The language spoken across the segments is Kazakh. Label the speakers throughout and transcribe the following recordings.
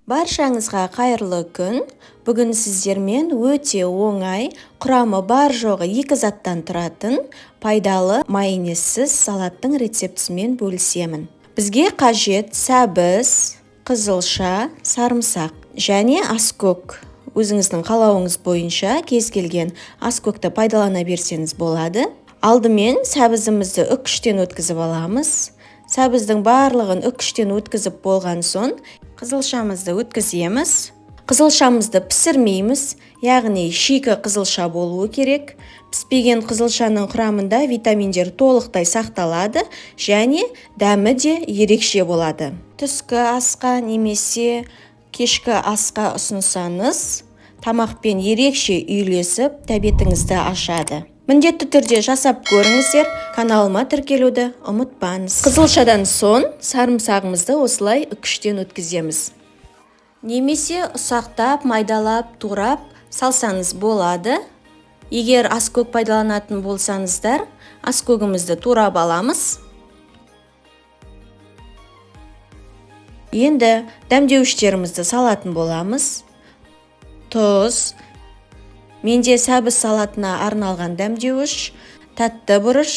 Speaker 1: Баршаңызға қайырлы күн. Бүгін сіздермен өте оңай, құрамы бар жоғы 2 заттан тұратын пайдалы майонезсіз салаттың рецептісімен бөлісемін. Бізге қажет сәбіз, қызылша, сарымсақ және аскөк. Өзіңіздің қалауыңыз бойынша кез келген аскөкті пайдалана берсеңіз болады. Алдымен сәбізімізді үккіштен өткізіп аламыз. Сәбіздің барлығын үккіштен өткізіп болған соң, қызылшамызды өткіземіз. Қызылшамызды пісірмейміз, яғни шикі қызылша болуы керек. Піспеген қызылшаның құрамында витаминдер толықтай сақталады және дәмі де ерекше болады. Түскі асқа немесе кешкі асқа ұсынсаңыз, тамақпен ерекше үйлесіп, тәбетіңізді ашады. Міндетті түрде жасап көріңіздер, каналыма тіркелуді ұмытпаңыз. Қызылшадан соң сарымсағымызды осылай үккіштен өткіземіз. Немесе ұсақтап, майдалап, турап салсаңыз болады. Егер аскөк пайдаланатын болсаңыздар, аскөгімізді турап аламыз. Енді дәмдеуіштерімізді салатын боламыз. Тұз. Менде сәбіз салатына арналған дәмдеуіш, тәтті бұрыш,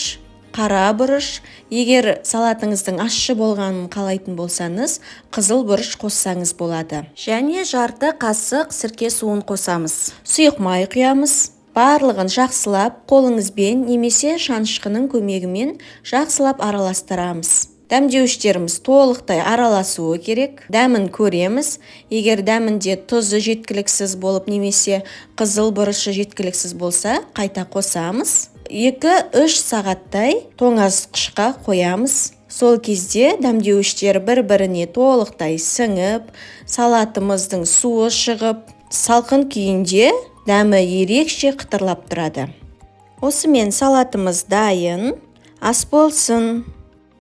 Speaker 1: қара бұрыш. Егер салатыңыздың ащы болғанын қалайтын болсаңыз, қызыл бұрыш қоссаңыз болады. Және жарты қасық сірке суын қосамыз. Сұйық май құямыз. Барлығын жақсылап, қолыңызбен немесе шанышқының көмегімен жақсылап араластырамыз. Дәмдеуіштеріміз толықтай араласуы керек. Дәмін көреміз. Егер дәмінде тұзы жеткіліксіз болып немесе қызыл бұрышы жеткіліксіз болса, қайта қосамыз. 2-3 сағаттай тоңазытқышқа қоямыз. Сол кезде дәмдеуіштер бір-біріне толықтай сіңіп, салатымыздың суы шығып, салқын күйінде дәмі ерекше қытырлап тұрады. Осымен салатымыз дайын. Ас болсын!